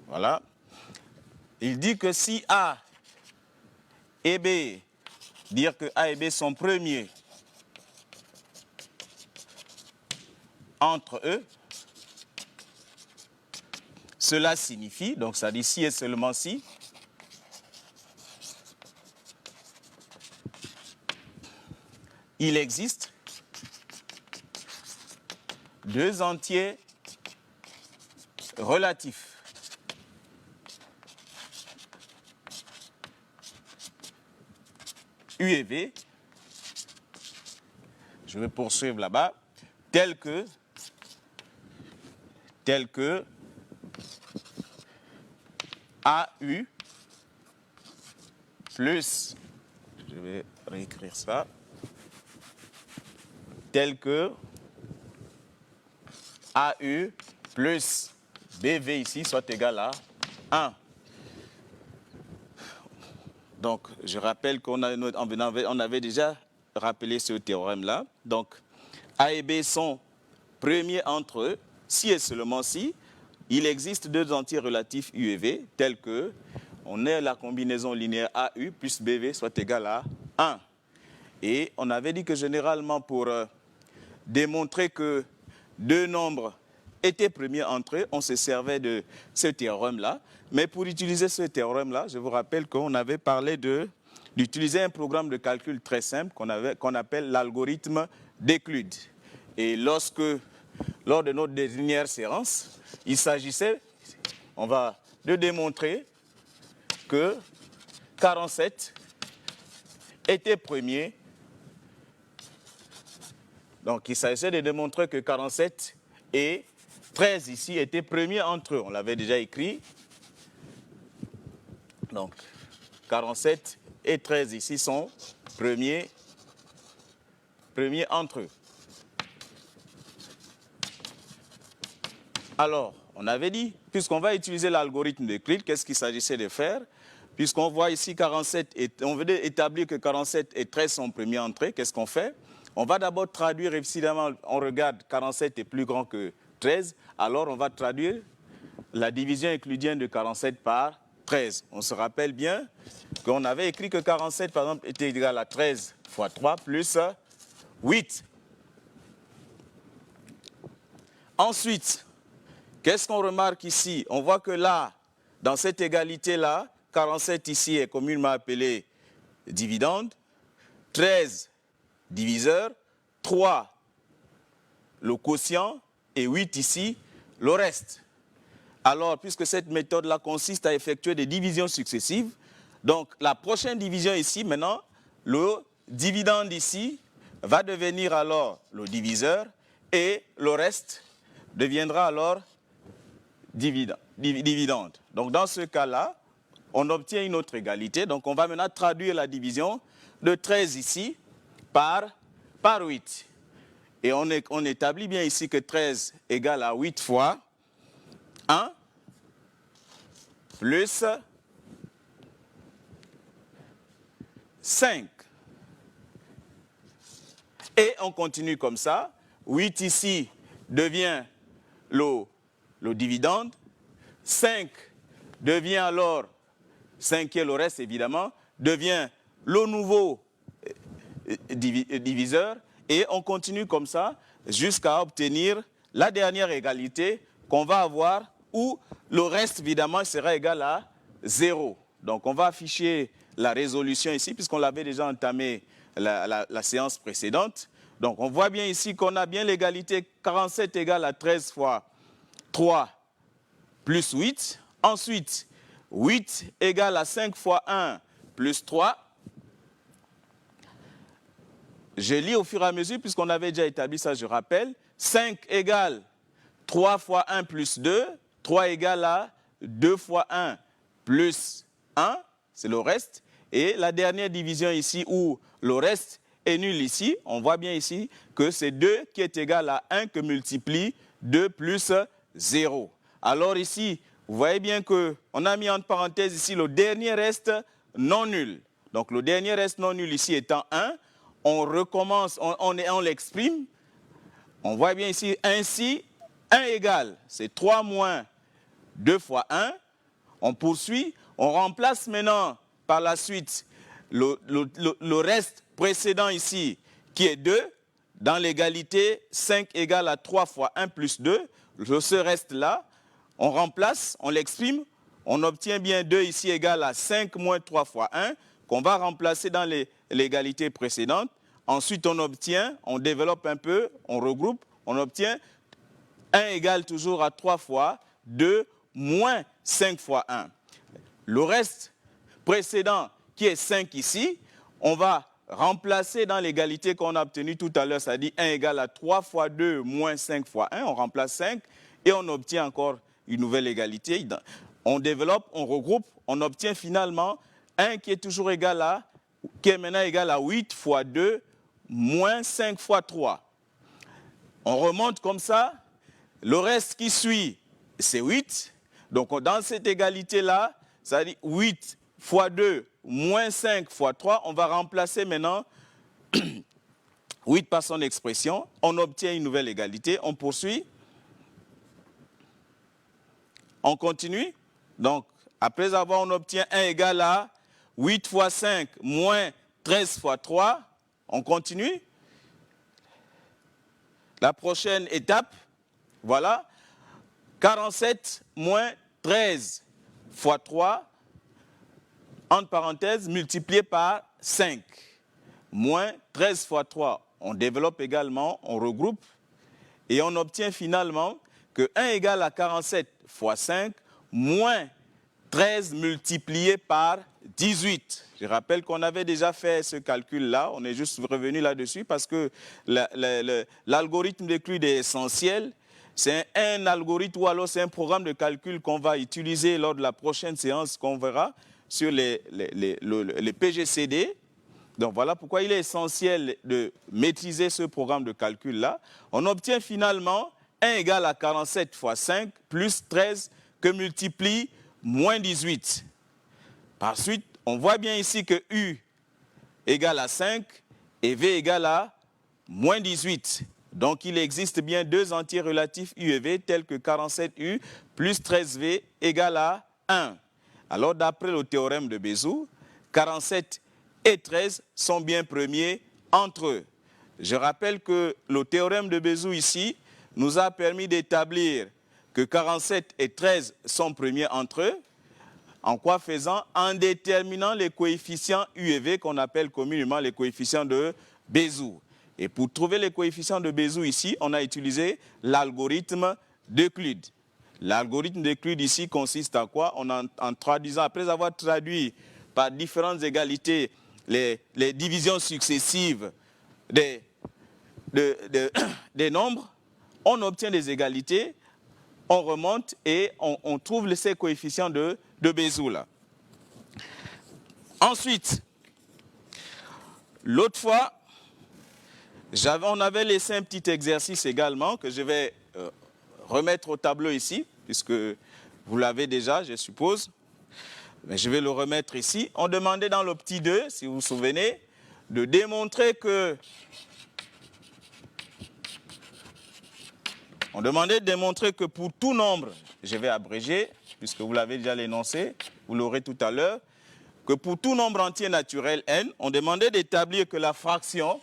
Voilà. Il dit que si A et B, dire que A et B sont premiers entre eux, cela signifie, donc ça dit si et seulement si, il existe deux entiers relatifs. U et V, je vais poursuivre là-bas, tel que AU plus, je vais réécrire ça, tel que AU plus BV ici soit égal à 1. Donc, je rappelle qu'on avait déjà rappelé ce théorème-là. Donc, A et B sont premiers entre eux, si et seulement si il existe deux entiers relatifs U et V, tels que on ait la combinaison linéaire AU plus BV soit égal à 1. Et on avait dit que généralement, pour démontrer que deux nombres étaient premiers entre eux, on se servait de ce théorème-là. Mais pour utiliser ce théorème-là, je vous rappelle qu'on avait parlé d'utiliser un programme de calcul très simple qu'on appelle l'algorithme d'Euclide. Et lors de notre dernière séance, il s'agissait, de démontrer que 47 était premier. Donc il s'agissait de démontrer que 47 et 13 ici étaient premiers entre eux. On l'avait déjà écrit. Donc, 47 et 13 ici sont premiers entre eux. Alors, on avait dit, puisqu'on va utiliser l'algorithme d'Euclide, qu'est-ce qu'il s'agissait de faire? Puisqu'on voit ici 47, et on veut établir que 47 et 13 sont premiers entre eux, qu'est-ce qu'on fait? On va d'abord traduire, évidemment, on regarde 47 est plus grand que 13, alors on va traduire la division euclidienne de 47 par 13. On se rappelle bien qu'on avait écrit que 47, par exemple, était égal à 13 fois 3 plus 8. Ensuite, qu'est-ce qu'on remarque ici? On voit que là, dans cette égalité-là, 47 ici est communément appelé dividende, 13 diviseur, 3 le quotient et 8 ici le reste. Alors, puisque cette méthode-là consiste à effectuer des divisions successives, donc la prochaine division ici, maintenant, le dividende ici va devenir alors le diviseur et le reste deviendra alors dividende. Donc, dans ce cas-là, on obtient une autre égalité. Donc, on va maintenant traduire la division de 13 ici par 8. Et on établit bien ici que 13 égale à 8 fois 1 plus 5. Et on continue comme ça. 8 ici devient le dividende. 5 devient alors, 5 qui est le reste évidemment, devient le nouveau diviseur. Et on continue comme ça jusqu'à obtenir la dernière égalité qu'on va avoir où le reste, évidemment, sera égal à 0. Donc, on va afficher la résolution ici, puisqu'on l'avait déjà entamé la séance précédente. Donc, on voit bien ici qu'on a bien l'égalité 47 égale à 13 fois 3 plus 8. Ensuite, 8 égale à 5 fois 1 plus 3. Je lis au fur et à mesure, puisqu'on avait déjà établi ça, je rappelle. 5 égale 3 fois 1 plus 2. 3 égale à 2 fois 1 plus 1, c'est le reste. Et la dernière division ici, où le reste est nul ici, on voit bien ici que c'est 2 qui est égal à 1 que multiplie 2 plus 0. Alors ici, vous voyez bien qu'on a mis entre parenthèses ici le dernier reste non nul. Donc le dernier reste non nul ici étant 1, on recommence, on l'exprime. On voit bien ici, ainsi, 1 égale, c'est 3 moins 2 fois 1, On poursuit, on remplace maintenant par la suite le reste précédent ici, qui est 2, dans l'égalité 5 égale à 3 fois 1 plus 2. Ce reste-là, on remplace, on l'exprime, on obtient bien 2 ici égale à 5 moins 3 fois 1, qu'on va remplacer dans l'égalité précédente. Ensuite, on obtient, on développe un peu, on regroupe, on obtient 1 égale toujours à 3 fois 2 moins 5 fois 1. Le reste précédent, qui est 5 ici, on va remplacer dans l'égalité qu'on a obtenue tout à l'heure, c'est-à-dire 1 égale à 3 fois 2 moins 5 fois 1. On remplace 5 et on obtient encore une nouvelle égalité. On développe, on regroupe, on obtient finalement 1 qui est toujours égal à, qui est maintenant égal à 8 fois 2 moins 5 fois 3. On remonte comme ça. Le reste qui suit, c'est 8. Donc, dans cette égalité-là, ça dit 8 fois 2 moins 5 fois 3. On va remplacer maintenant 8 par son expression. On obtient une nouvelle égalité. On poursuit. On continue. Donc, après avoir, on obtient 1 égale à 8 fois 5 moins 13 fois 3. On continue. La prochaine étape, voilà, 47 moins 13 fois 3, entre parenthèses, multiplié par 5, moins 13 fois 3. On développe également, on regroupe, et on obtient finalement que 1 égale à 47 fois 5, moins 13 multiplié par 18. Je rappelle qu'on avait déjà fait ce calcul-là, on est juste revenu là-dessus parce que l'algorithme d'Euclide est essentiel. C'est un algorithme ou alors c'est un programme de calcul qu'on va utiliser lors de la prochaine séance qu'on verra sur les PGCD. Donc voilà pourquoi il est essentiel de maîtriser ce programme de calcul-là. On obtient finalement 1 égale à 47 fois 5 plus 13 que multiplie moins 18. Par suite, on voit bien ici que U égale à 5 et V égale à moins 18. Donc, il existe bien deux entiers relatifs U et V tels que 47U plus 13V égale à 1. Alors, d'après le théorème de Bézout, 47 et 13 sont bien premiers entre eux. Je rappelle que le théorème de Bézout ici nous a permis d'établir que 47 et 13 sont premiers entre eux. En quoi faisant? En déterminant les coefficients U et V qu'on appelle communément les coefficients de Bézout. Et pour trouver les coefficients de Bézout ici, on a utilisé l'algorithme d'Euclide. L'algorithme d'Euclide ici consiste à quoi? En traduisant, après avoir traduit par différentes égalités les divisions successives des nombres, on obtient des égalités, on remonte et on trouve ces coefficients de Bézout là. Ensuite, l'autre fois, on avait laissé un petit exercice également que je vais remettre au tableau ici, puisque vous l'avez déjà, je suppose. Mais je vais le remettre ici. On demandait dans le petit 2, si vous vous souvenez, de démontrer que... On demandait de démontrer que pour tout nombre, je vais abréger, puisque vous l'avez déjà énoncé, vous l'aurez tout à l'heure, que pour tout nombre entier naturel n, on demandait d'établir que la fraction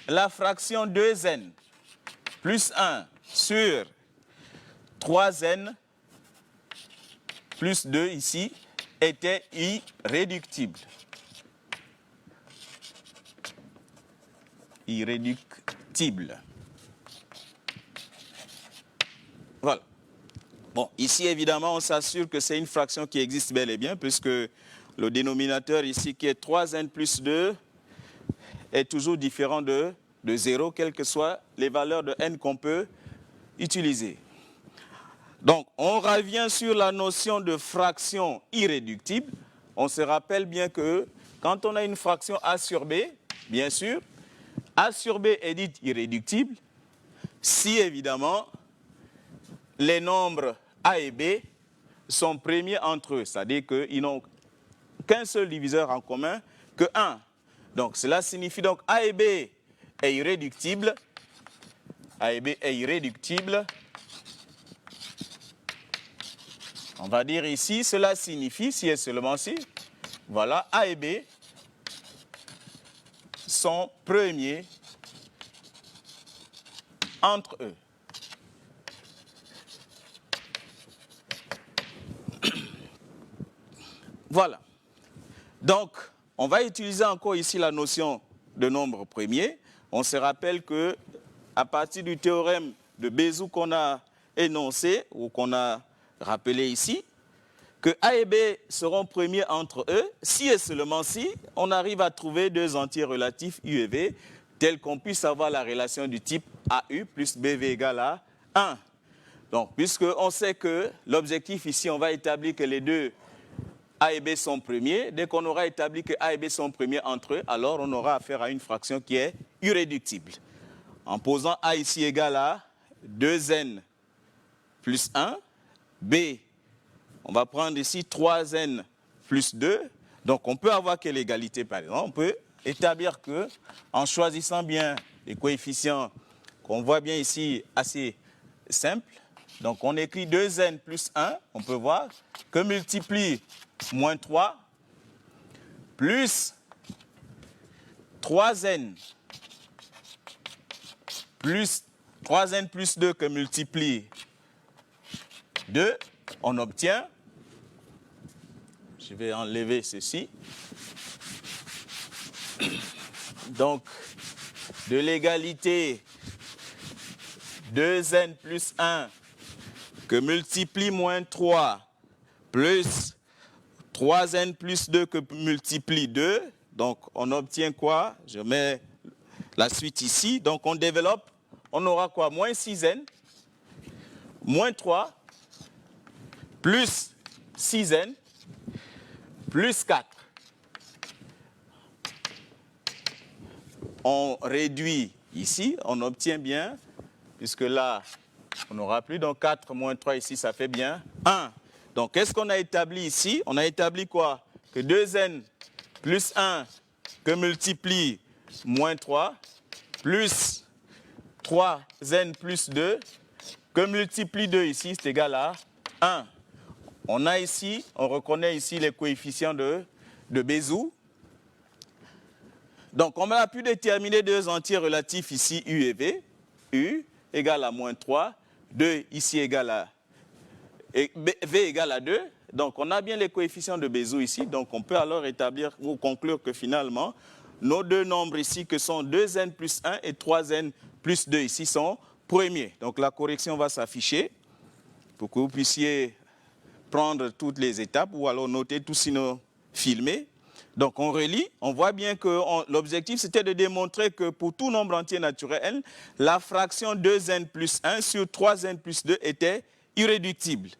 « 2n plus 1 sur 3n plus 2 ici était irréductible. Irréductible. Voilà. Bon, ici, évidemment, on s'assure que c'est une fraction qui existe bel et bien, puisque le dénominateur ici, qui est 3n plus 2, est toujours différent de 0, quelles que soient les valeurs de n qu'on peut utiliser. Donc, on revient sur la notion de fraction irréductible. On se rappelle bien que quand on a une fraction a sur b, bien sûr, a sur b est dite irréductible si, évidemment, les nombres a et b sont premiers entre eux, c'est-à-dire qu'ils n'ont qu'un seul diviseur en commun, que 1. Donc, cela signifie donc a et b est irréductible. A et b est irréductible On va dire ici, cela signifie, si et seulement si, voilà, A et B sont premiers entre eux. Voilà. Donc, on va utiliser encore ici la notion de nombre premier. On se rappelle que à partir du théorème de Bézout qu'on a énoncé ou qu'on a rappelé ici, que A et B seront premiers entre eux, si et seulement si on arrive à trouver deux entiers relatifs U et V, tels qu'on puisse avoir la relation du type AU plus BV égale à 1. Donc, puisqu'on sait que l'objectif ici, on va établir que les deux A et B sont premiers. Dès qu'on aura établi que A et B sont premiers entre eux, alors on aura affaire à une fraction qui est irréductible. En posant A ici égale à 2n plus 1, B, on va prendre ici 3n plus 2. Donc on peut avoir quelle égalité par exemple? On peut établir que, en choisissant bien les coefficients qu'on voit bien ici assez simples, donc on écrit 2n plus 1, on peut voir que multiplie moins 3 plus 3n plus 2 que multiplie 2, on obtient, je vais enlever ceci, donc de l'égalité 2n plus 1 que multiplie moins 3 plus 3n plus 2 que multiplie 2, donc on obtient quoi? Je mets la suite ici, donc on développe, on aura quoi? Moins 6n, moins 3, plus 6n, plus 4. On réduit ici, on obtient bien, puisque là, on n'aura plus, donc 4 moins 3 ici, ça fait bien 1. Donc, qu'est-ce qu'on a établi ici? On a établi quoi? Que 2n plus 1 que multiplie moins 3 plus 3n plus 2 que multiplie 2 ici, c'est égal à 1. On a ici, on reconnaît ici les coefficients de Bézout. Donc, on a pu déterminer deux entiers relatifs ici, U et V. U égale à moins 3, 2 ici égale à V égale à 2. Donc, on a bien les coefficients de Bézout ici. Donc, on peut alors établir ou conclure que finalement, nos deux nombres ici, que sont 2n plus 1 et 3n plus 2 ici, sont premiers. Donc, la correction va s'afficher pour que vous puissiez prendre toutes les étapes ou alors noter tout sinon filmer. Donc, on relit, on voit bien que l'objectif, c'était de démontrer que pour tout nombre entier naturel, la fraction 2n plus 1 sur 3n plus 2 était irréductible.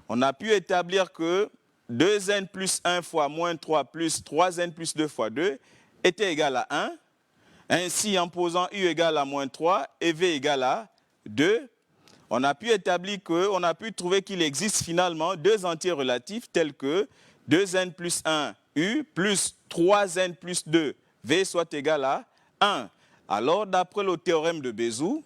On a pu établir que 2n plus 1 fois moins 3 plus 3n plus 2 fois 2 était égal à 1. Ainsi, en posant U égale à moins 3 et V égale à 2, on a pu établir on a pu trouver qu'il existe finalement deux entiers relatifs tels que 2n plus 1 U plus 3n plus 2 V soit égal à 1. Alors, d'après le théorème de Bézout,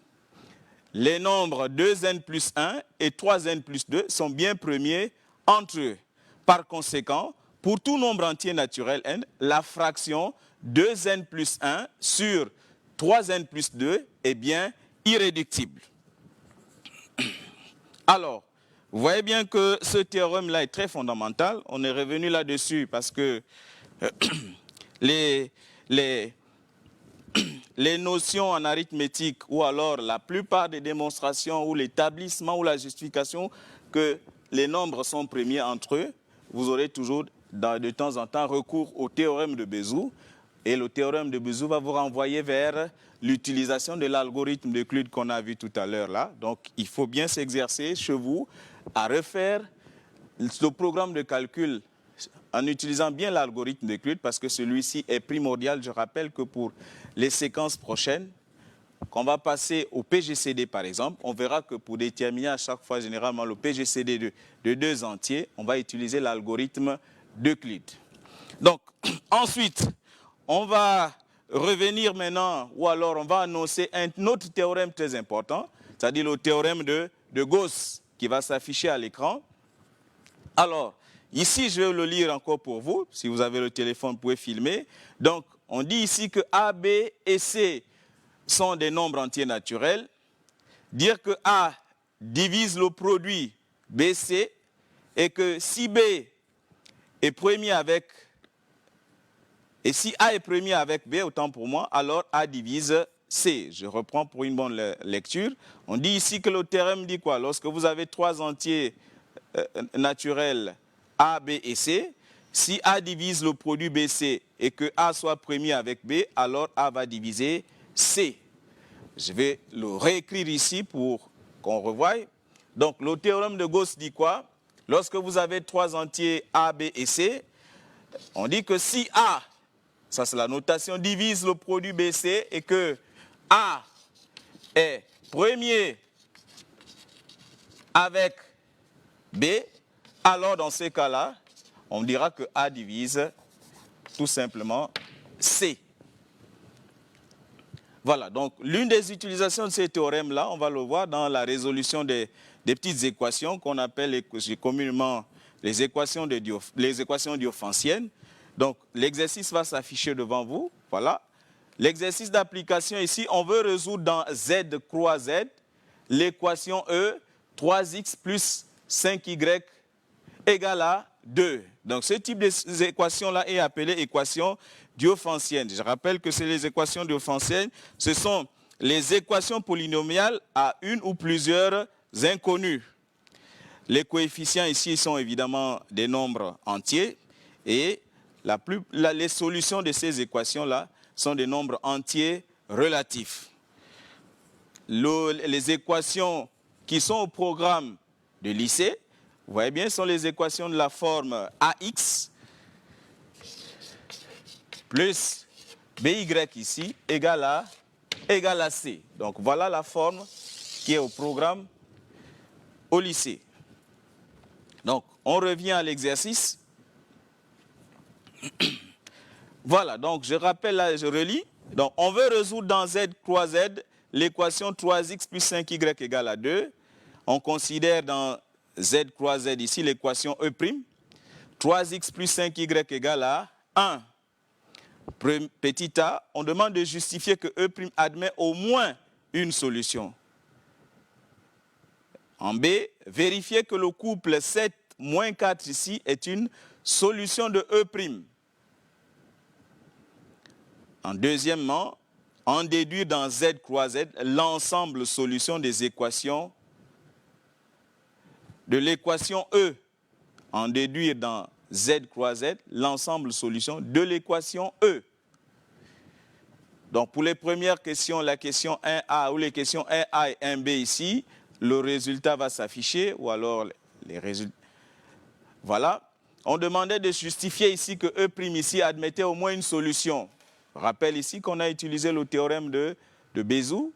les nombres 2n plus 1 et 3n plus 2 sont bien premiers entre eux. Par conséquent, pour tout nombre entier naturel n, la fraction 2n plus 1 sur 3n plus 2 est bien irréductible. Alors, vous voyez bien que ce théorème-là est très fondamental. On est revenu là-dessus parce que les notions en arithmétique ou alors la plupart des démonstrations ou l'établissement ou la justification que les nombres sont premiers entre eux, vous aurez toujours de temps en temps recours au théorème de Bézout. Et le théorème de Bézout va vous renvoyer vers l'utilisation de l'algorithme d'Euclide qu'on a vu tout à l'heure là. Donc, il faut bien s'exercer chez vous à refaire le programme de calcul en utilisant bien l'algorithme d'Euclide parce que celui-ci est primordial. Je rappelle que pour les séquences prochaines, qu'on va passer au PGCD par exemple, on verra que pour déterminer à chaque fois généralement le PGCD de deux entiers, on va utiliser l'algorithme d'Euclide. Donc, ensuite, on va revenir maintenant, ou alors on va annoncer un autre théorème très important, c'est-à-dire le théorème de Gauss qui va s'afficher à l'écran. Alors, ici, je vais le lire encore pour vous. Si vous avez le téléphone, vous pouvez filmer. Donc, on dit ici que A, B et C sont des nombres entiers naturels. Dire que A divise le produit BC et que si B est premier avec, et si A est premier avec B, autant pour moi, alors A divise C. Je reprends pour une bonne lecture. On dit ici que le théorème dit quoi? Lorsque vous avez trois entiers naturels A, B et C, si A divise le produit BC et que A soit premier avec B, alors A va diviser C. Je vais le réécrire ici pour qu'on revoie. Donc, le théorème de Gauss dit quoi? Lorsque vous avez trois entiers A, B et C, on dit que si A, ça c'est la notation, divise le produit BC et que A est premier avec B, alors dans ce cas-là, on dira que A divise tout simplement C. Voilà, donc l'une des utilisations de ces théorèmes-là, on va le voir dans la résolution des petites équations qu'on appelle communément les équations diophantiennes. Donc l'exercice va s'afficher devant vous, voilà. L'exercice d'application ici, on veut résoudre dans Z croix Z l'équation E, 3x plus 5y égale à 2. Donc ce type d'équation-là est appelée équation diophantienne. Je rappelle que c'est les équations diophantiennes, ce sont les équations polynomiales à une ou plusieurs inconnus. Les coefficients ici sont évidemment des nombres entiers et les solutions de ces équations-là sont des nombres entiers relatifs. Les équations qui sont au programme de lycée, vous voyez bien, sont les équations de la forme AX plus BY ici égale à C. Donc voilà la forme qui est au programme au lycée. Donc on revient à l'exercice. Voilà, donc je rappelle là, je relis. Donc on veut résoudre dans Z croix Z l'équation 3x plus 5y égale à 2. On considère dans Z croix Z ici l'équation E'. 3x plus 5y égale à 1. Petit a, on demande de justifier que E' admet au moins une solution. En B, vérifier que le couple 7 moins 4 ici est une solution de E'. En deuxièmement, en déduire dans Z croix Z l'ensemble solution des équations de l'équation E. En déduire dans Z croix Z l'ensemble solution de l'équation E. Donc pour les premières questions, la question 1A ou les questions 1A et 1B ici, le résultat va s'afficher ou alors les résultats. Voilà. On demandait de justifier ici que E' ici admettait au moins une solution. Rappelle ici qu'on a utilisé le théorème de Bézout,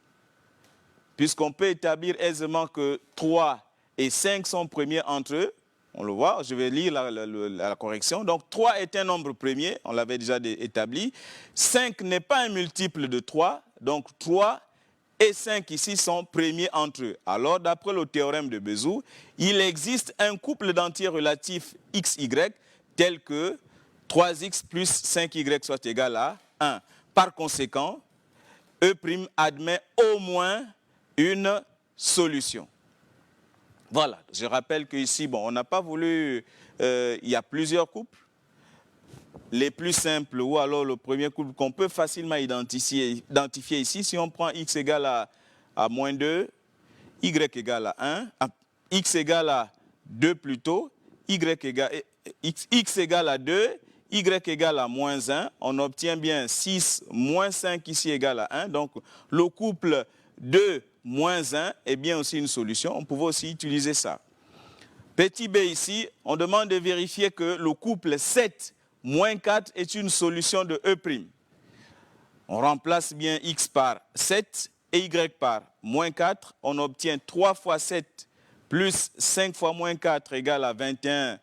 puisqu'on peut établir aisément que 3 et 5 sont premiers entre eux. On le voit, je vais lire la correction. Donc 3 est un nombre premier, on l'avait déjà établi. 5 n'est pas un multiple de 3, donc 3 et 5 ici sont premiers entre eux. Alors d'après le théorème de Bézout, il existe un couple d'entiers relatifs xy tel que 3x plus 5y soit égal à 1. Par conséquent, E' admet au moins une solution. Voilà, je rappelle qu'ici, bon, on n'a pas voulu, il y a plusieurs couples. Les plus simples, ou alors le premier couple qu'on peut facilement identifier ici, si on prend x égale à moins 2, y égale à 1, x égale à 2 plutôt, x égale à 2, y égale à moins 1, on obtient bien 6 moins 5 ici égale à 1. Donc le couple 2 moins 1 est bien aussi une solution. On pouvait aussi utiliser ça. Petit b ici, on demande de vérifier que le couple 7 moins 4 est une solution de E'. On remplace bien x par 7 et y par moins 4. On obtient 3 fois 7 plus 5 fois moins 4 égale à 21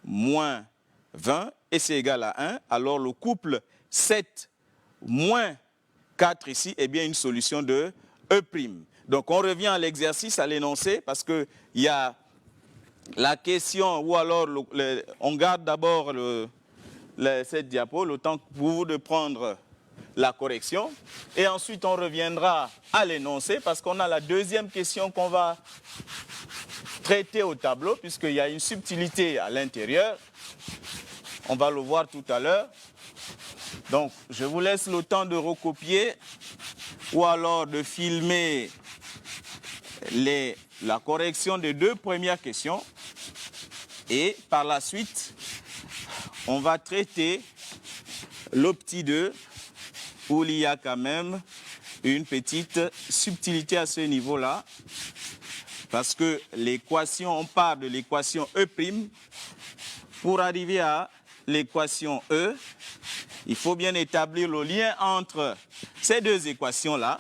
moins 20 et c'est égal à 1. Alors le couple 7 moins 4 ici est bien une solution de E'. Donc on revient à l'exercice, à l'énoncé, parce qu'il y a la question, ou alors on garde d'abord cette diapo, le temps pour vous de prendre la correction. Et ensuite, on reviendra à l'énoncé parce qu'on a la deuxième question qu'on va traiter au tableau, puisqu'il y a une subtilité à l'intérieur. On va le voir tout à l'heure. Donc, je vous laisse le temps de recopier ou alors de filmer la correction des deux premières questions. Et par la suite, on va traiter le petit 2 où il y a quand même une petite subtilité à ce niveau-là. Parce que l'équation, on part de l'équation E'. Pour arriver à l'équation E, il faut bien établir le lien entre ces deux équations-là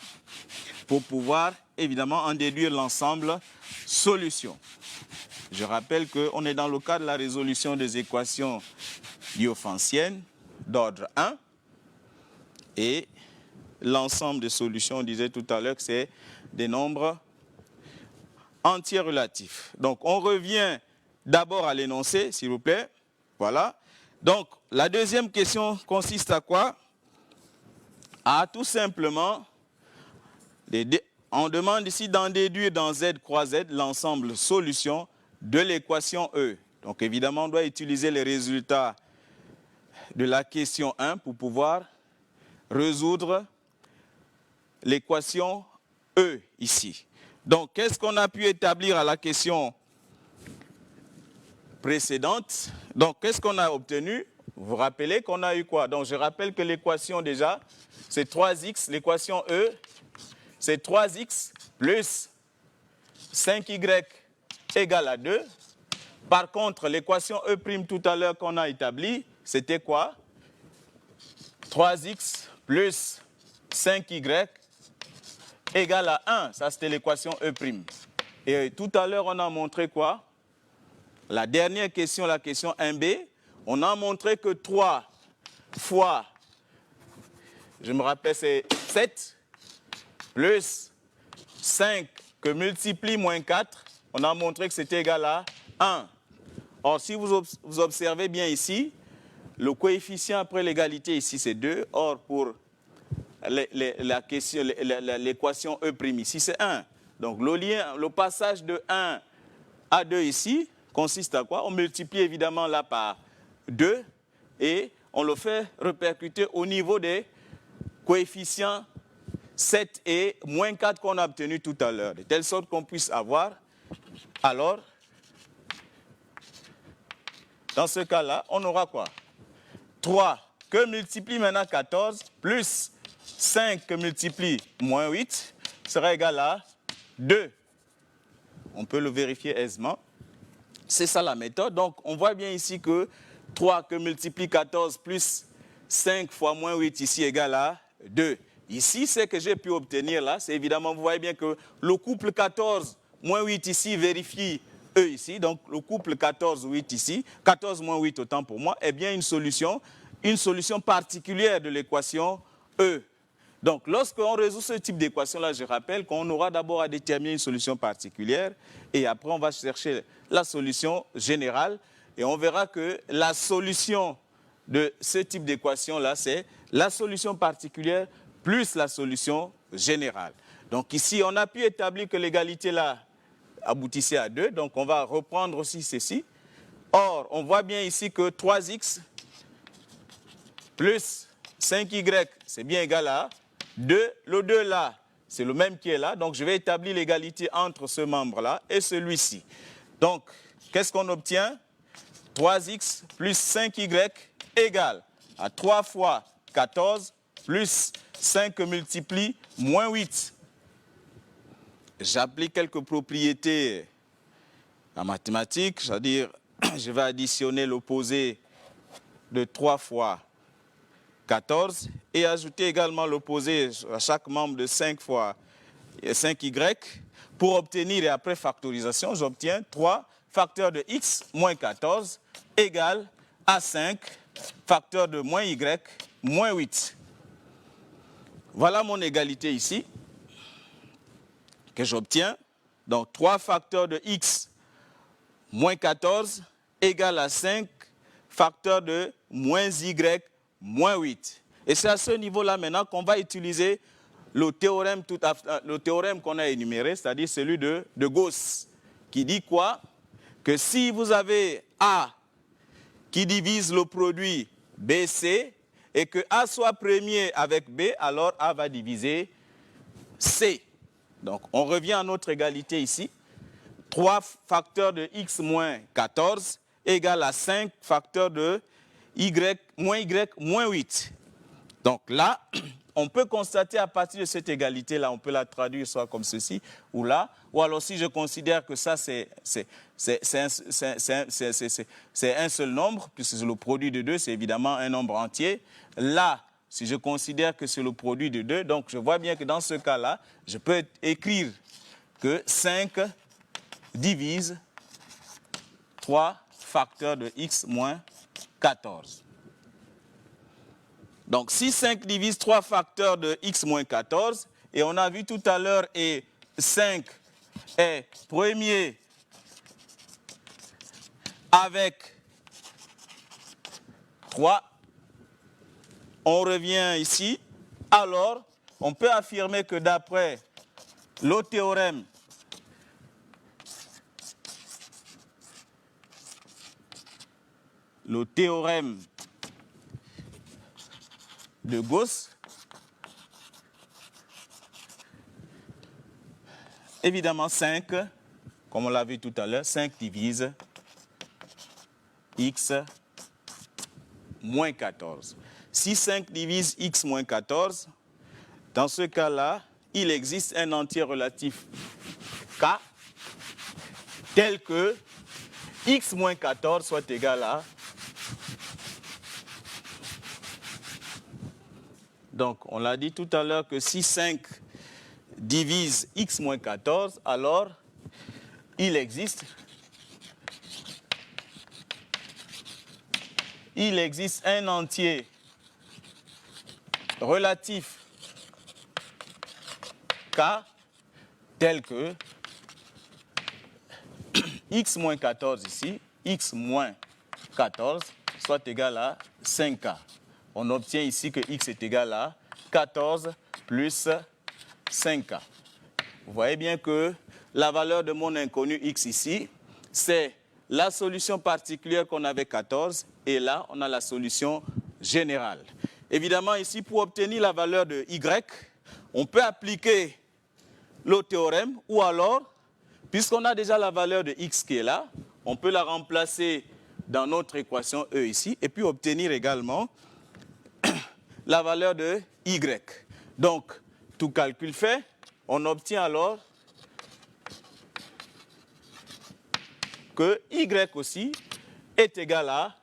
pour pouvoir évidemment en déduire l'ensemble solution. Je rappelle qu'on est dans le cas de la résolution des équations diophantiennes d'ordre 1 et l'ensemble des solutions, on disait tout à l'heure que c'est des nombres entiers relatifs. Donc on revient d'abord à l'énoncé, s'il vous plaît. Voilà. Donc la deuxième question consiste à quoi? À tout simplement, on demande ici d'en déduire dans Z croix Z l'ensemble solution de l'équation E. Donc évidemment, on doit utiliser les résultats de la question 1 pour pouvoir résoudre l'équation E ici. Donc, qu'est-ce qu'on a pu établir à la question précédente? Donc, qu'est-ce qu'on a obtenu? Vous vous rappelez qu'on a eu quoi? Donc, je rappelle que l'équation déjà, c'est 3x, l'équation E, c'est 3x plus 5y égale à 2. Par contre, l'équation E' tout à l'heure qu'on a établie, c'était quoi? 3x plus 5y égale à 1. Ça, c'était l'équation E'. Et tout à l'heure, on a montré quoi? La dernière question, la question 1b, on a montré que 3 fois, je me rappelle, c'est 7, plus 5 que multiplie moins 4, on a montré que c'était égal à 1. Or, si vous observez bien ici, le coefficient après l'égalité ici, c'est 2. Or, pour l'équation E' ici, c'est 1. Donc, le passage de 1 à 2 ici consiste à quoi? On multiplie évidemment là par 2 et on le fait répercuter au niveau des coefficients 7 et moins 4 qu'on a obtenu tout à l'heure, de telle sorte qu'on puisse avoir, alors, dans ce cas-là, on aura quoi? 3 que multiplie maintenant 14 plus 5 que multiplie moins 8 sera égal à 2. On peut le vérifier aisément. C'est ça la méthode. Donc, on voit bien ici que 3 que multiplie 14 plus 5 fois moins 8 ici égale à 2. Ici, ce que j'ai pu obtenir là, c'est évidemment, vous voyez bien que le couple 14 moins 8 ici vérifie E ici. Donc, le couple 14-8 ici, 14 moins 8 autant pour moi, est bien une solution particulière de l'équation E. Donc, lorsqu'on résout ce type d'équation-là, je rappelle qu'on aura d'abord à déterminer une solution particulière et après, on va chercher la solution générale et on verra que la solution de ce type d'équation-là, c'est la solution particulière plus la solution générale. Donc, ici, on a pu établir que l'égalité-là aboutissait à 2. Donc, on va reprendre aussi ceci. Or, on voit bien ici que 3x plus 5y, c'est bien égal à 2. Le 2 là, c'est le même qui est là. Donc, je vais établir l'égalité entre ce membre-là et celui-ci. Donc, qu'est-ce qu'on obtient? 3x plus 5y égale à 3 fois 14 plus 5 multiplie moins 8. J'applique quelques propriétés en mathématiques, c'est-à-dire je vais additionner l'opposé de 3 fois 14 et ajouter également l'opposé à chaque membre de 5 fois 5y pour obtenir, et après factorisation, j'obtiens 3 facteurs de x moins 14 égale à 5 facteurs de moins y moins 8. Voilà mon égalité ici que j'obtiens. Donc 3 facteurs de x moins 14 égale à 5 facteur de moins y moins 8. Et c'est à ce niveau-là maintenant qu'on va utiliser le théorème qu'on a énuméré, c'est-à-dire celui de Gauss, qui dit quoi? Que si vous avez A qui divise le produit BC et que A soit premier avec B, alors A va diviser C. Donc on revient à notre égalité ici. 3 facteurs de x moins 14 égale à 5 facteurs de y moins 8. Donc là, on peut constater à partir de cette égalité-là, on peut la traduire soit comme ceci ou là, ou alors si je considère que ça c'est un seul nombre, puisque le produit de 2 c'est évidemment un nombre entier. Là, si je considère que c'est le produit de 2, donc je vois bien que dans ce cas-là, je peux écrire que 5 divise 3 facteurs de x moins 14. Donc, si 5 divise 3 facteurs de x moins 14, et on a vu tout à l'heure, et 5 est premier avec 3, on revient ici, alors on peut affirmer que d'après le théorème de Gauss, évidemment 5, comme on l'a vu tout à l'heure, 5 divise x moins 14. Si 5 divise x moins 14, dans ce cas-là, il existe un entier relatif k tel que x moins 14 soit égal à... Donc, on l'a dit tout à l'heure que si 5 divise x moins 14, alors il existe un entier relatif k tel que x moins 14 ici, x moins 14 soit égal à 5k. On obtient ici que x est égal à 14 plus 5k. Vous voyez bien que la valeur de mon inconnu x ici, c'est la solution particulière qu'on avait 14, et là, on a la solution générale. Évidemment, ici, pour obtenir la valeur de y, on peut appliquer le théorème, ou alors, puisqu'on a déjà la valeur de x qui est là, on peut la remplacer dans notre équation E ici, et puis obtenir également la valeur de y. Donc, tout calcul fait, on obtient alors que y aussi est égal à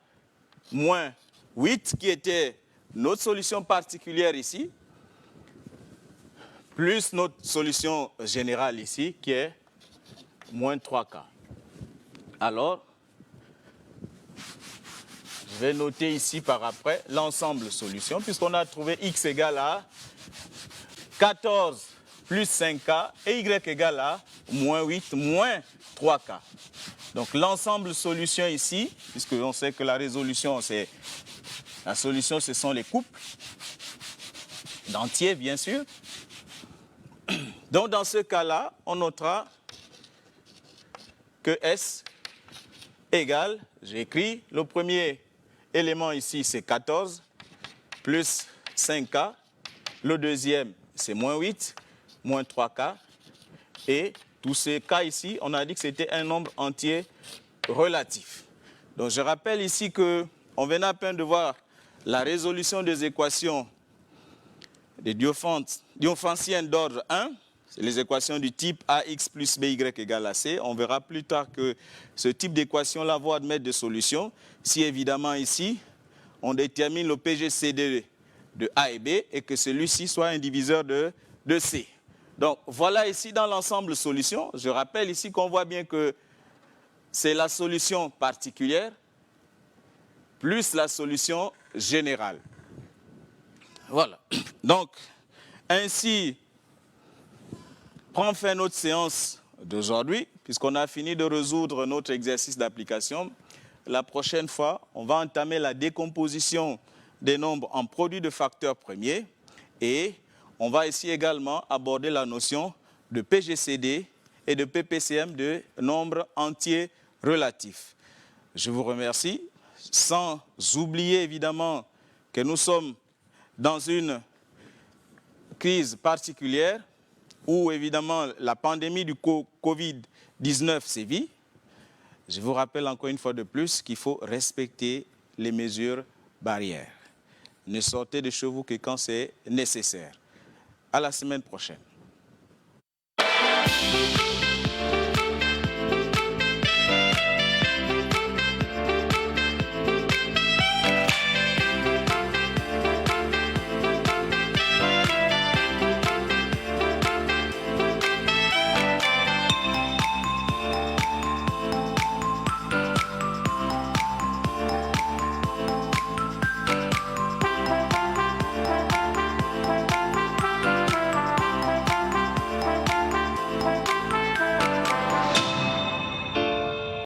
moins 8, qui était notre solution particulière ici, plus notre solution générale ici, qui est moins 3k. Alors, je vais noter ici par après l'ensemble solution, puisqu'on a trouvé x égale à 14 plus 5k et y égale à moins 8 moins 3k. Donc l'ensemble solution ici, puisqu'on sait que la solution, ce sont les couples d'entiers, bien sûr. Donc dans ce cas-là, on notera que S égale, j'écris le premier élément ici, c'est 14 plus 5k. Le deuxième, c'est moins 8, moins 3k. Et tous ces cas ici, on a dit que c'était un nombre entier relatif. Donc je rappelle ici qu'on venait à peine de voir la résolution des équations des diophantiennes d'ordre 1. C'est les équations du type AX plus BY égale à C. On verra plus tard que ce type d'équation-là va admettre des solutions. Si évidemment ici, on détermine le PGCD de A et B et que celui-ci soit un diviseur de C. Donc voilà ici dans l'ensemble solution. Je rappelle ici qu'on voit bien que c'est la solution particulière plus la solution générale. Voilà. Donc ainsi prend fin notre séance d'aujourd'hui, puisqu'on a fini de résoudre notre exercice d'application. La prochaine fois, on va entamer la décomposition des nombres en produits de facteurs premiers et on va ici également aborder la notion de PGCD et de PPCM de nombres entiers relatifs. Je vous remercie, sans oublier évidemment que nous sommes dans une crise particulière où évidemment la pandémie du Covid-19 sévit. Je vous rappelle encore une fois de plus qu'il faut respecter les mesures barrières. Ne sortez de chez vous que quand c'est nécessaire. À la semaine prochaine.